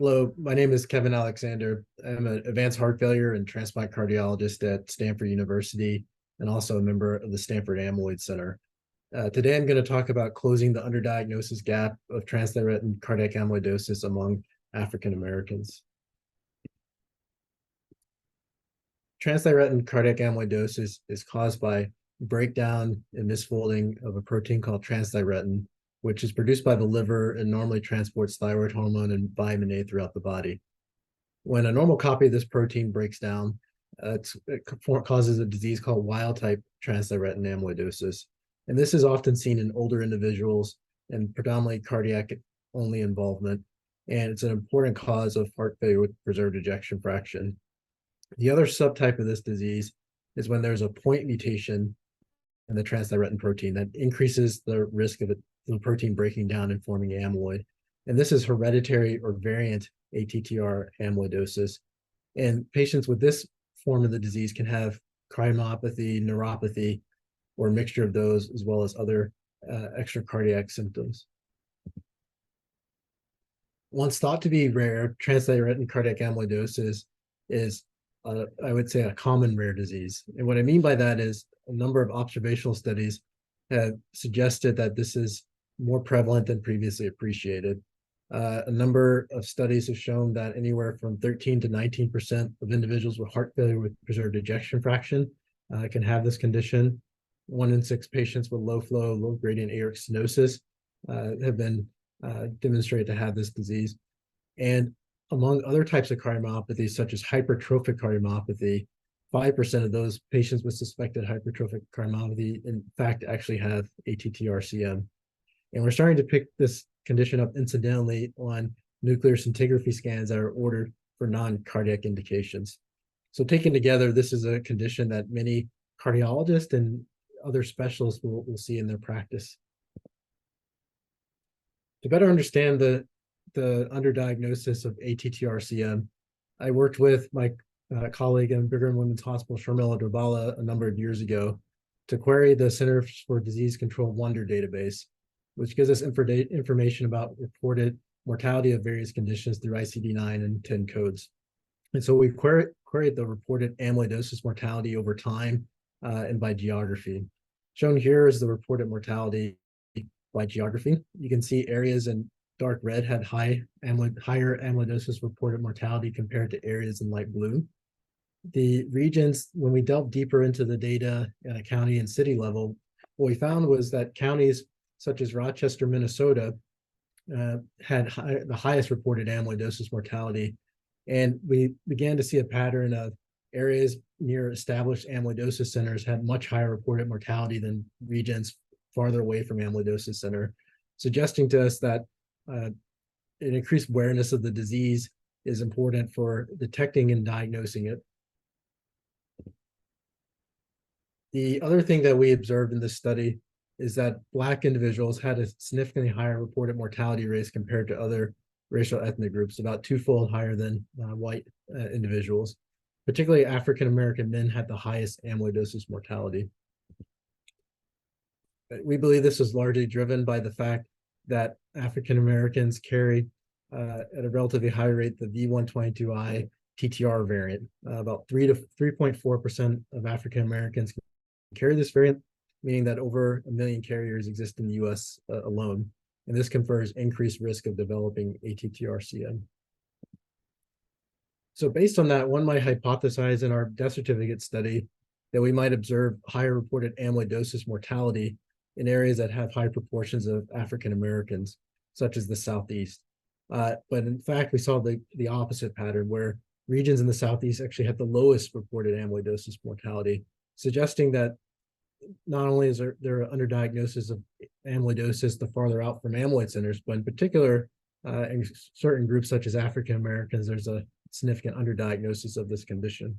Hello, my name is Kevin Alexander. I'm an advanced heart failure and transplant cardiologist at Stanford University and also a member of the Stanford Amyloid Center. Today, I'm going to talk about closing the underdiagnosis gap of transthyretin cardiac amyloidosis among African Americans. Transthyretin cardiac amyloidosis is caused by breakdown and misfolding of a protein called transthyretin, which is produced by the liver and normally transports thyroid hormone and vitamin A throughout the body. When a normal copy of this protein breaks down, it causes a disease called wild-type transthyretin amyloidosis. And this is often seen in older individuals and predominantly cardiac-only involvement. And it's an important cause of heart failure with preserved ejection fraction. The other subtype of this disease is when there's a point mutation in the transthyretin protein that increases the risk of the protein breaking down and forming amyloid. And this is hereditary or variant ATTR amyloidosis. And patients with this form of the disease can have cardiomyopathy, neuropathy, or a mixture of those, as well as other extracardiac symptoms. Once thought to be rare, transthyretin cardiac amyloidosis is, I would say, a common rare disease. And what I mean by that is a number of observational studies have suggested that this is more prevalent than previously appreciated. A number of studies have shown that anywhere from 13 to 19% of individuals with heart failure with preserved ejection fraction can have this condition. 1 in 6 patients with low flow, low gradient aortic stenosis have been demonstrated to have this disease. And among other types of cardiomyopathy, such as hypertrophic cardiomyopathy, 5% of those patients with suspected hypertrophic cardiomyopathy, in fact, actually have ATTR-CM. And we're starting to pick this condition up incidentally on nuclear scintigraphy scans that are ordered for non-cardiac indications. So taken together, this is a condition that many cardiologists and other specialists will see in their practice. To better understand the underdiagnosis of ATTR-CM, I worked with my colleague in Brigham and Women's Hospital, Sharmila Drabala, a number of years ago to query the Center for Disease Control Wonder database, which gives us information about reported mortality of various conditions through ICD-9 and 10 codes. And so we queried the reported amyloidosis mortality over time and by geography. Shown here is the reported mortality by geography. You can see areas in dark red had higher amyloidosis reported mortality compared to areas in light blue. The regions, when we delved deeper into the data at a county and city level, what we found was that counties such as Rochester, Minnesota, had the highest reported amyloidosis mortality. And we began to see a pattern of areas near established amyloidosis centers had much higher reported mortality than regions farther away from amyloidosis center, suggesting to us that an increased awareness of the disease is important for detecting and diagnosing it. The other thing that we observed in this study is that Black individuals had a significantly higher reported mortality rates compared to other racial ethnic groups, about twofold higher than white individuals. Particularly African-American men had the highest amyloidosis mortality. We believe this was largely driven by the fact that African-Americans carry at a relatively high rate the V122I TTR variant. About 3 to 3.4% of African-Americans carry this variant, meaning that over 1 million carriers exist in the US alone. And this confers increased risk of developing ATTR-CM. So based on that, one might hypothesize in our death certificate study that we might observe higher reported amyloidosis mortality in areas that have high proportions of African Americans, such as the Southeast. But in fact, we saw the opposite pattern where regions in the Southeast actually had the lowest reported amyloidosis mortality, suggesting that not only is there an underdiagnosis of amyloidosis the farther out from amyloid centers, but in particular, in certain groups such as African Americans, there's a significant underdiagnosis of this condition.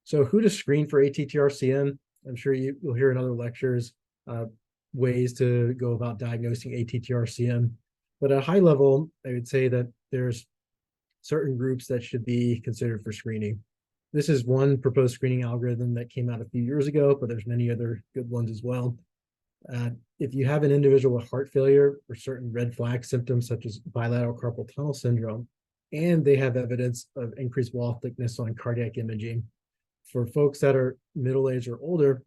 So who to screen for ATTR-CM? I'm sure you'll hear in other lectures ways to go about diagnosing ATTR-CM. But at a high level, I would say that there's certain groups that should be considered for screening. This is one proposed screening algorithm that came out a few years ago, but there's many other good ones as well. If you have an individual with heart failure or certain red flag symptoms such as bilateral carpal tunnel syndrome, and they have evidence of increased wall thickness on cardiac imaging, for folks that are middle-aged or older,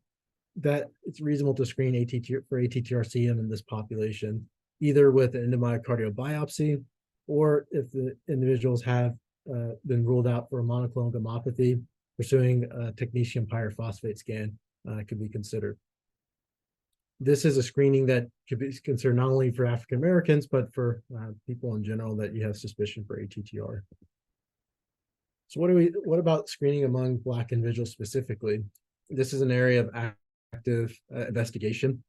that it's reasonable to screen ATTR for ATTR-CM in this population, either with an endomyocardial biopsy, or if the individuals have been ruled out for a monoclonal gammopathy, pursuing a technetium pyrophosphate scan could be considered. This is a screening that could be considered not only for African Americans, but for people in general that you have suspicion for ATTR. So what about screening among Black individuals specifically? This is an area of active investigation.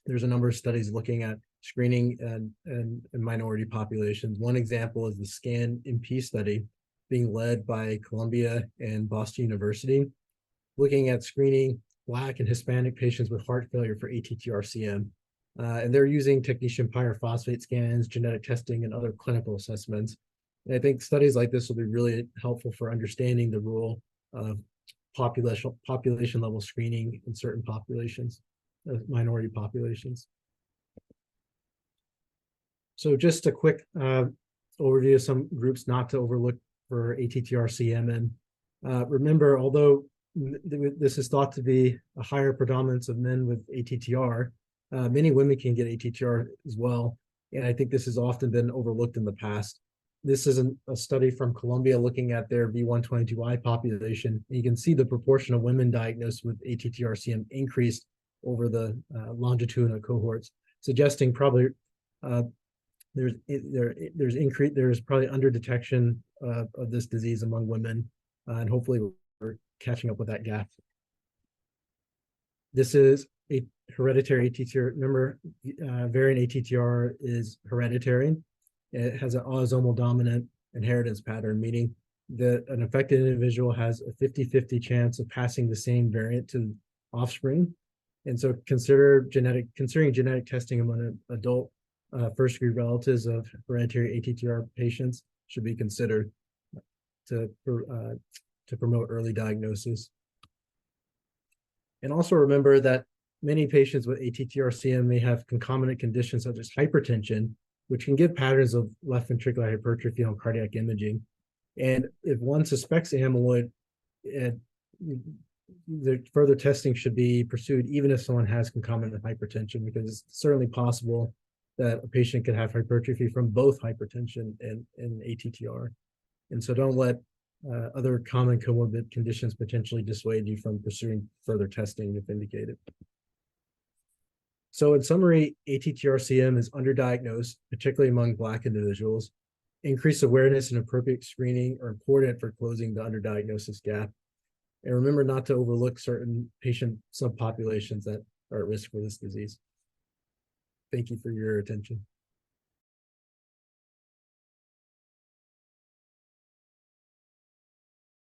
There's a number of studies looking at screening and minority populations. One example is the SCAN-MP study being led by Columbia and Boston University, looking at screening Black and Hispanic patients with heart failure for ATTR-CM. And they're using technetium pyrophosphate scans, genetic testing, and other clinical assessments. And I think studies like this will be really helpful for understanding the role of population level screening in certain populations, minority populations. So just a quick overview of some groups not to overlook for ATTR-CM. And remember, although this is thought to be a higher predominance of men with ATTR, many women can get ATTR as well. And I think this has often been overlooked in the past. This is a study from Columbia looking at their V122I population. And you can see the proportion of women diagnosed with ATTR-CM increased over the longitudinal cohorts, suggesting probably there's probably under detection of this disease among women, and hopefully we're catching up with that gap. This is a hereditary ATTR. Remember, variant ATTR is hereditary. It has an autosomal dominant inheritance pattern, meaning that an affected individual has a 50-50 chance of passing the same variant to offspring. And so considering genetic testing among adult first-degree relatives of hereditary ATTR patients should be considered to promote early diagnosis. And also remember that many patients with ATTR-CM may have concomitant conditions such as hypertension, which can give patterns of left ventricular hypertrophy on cardiac imaging. And if one suspects amyloid, the further testing should be pursued even if someone has concomitant hypertension, because it's certainly possible that a patient could have hypertrophy from both hypertension and ATTR. And so don't let other common comorbid conditions potentially dissuade you from pursuing further testing if indicated. So in summary, ATTR-CM is underdiagnosed, particularly among Black individuals. Increased awareness and appropriate screening are important for closing the underdiagnosis gap. And remember not to overlook certain patient subpopulations that are at risk for this disease. Thank you for your attention.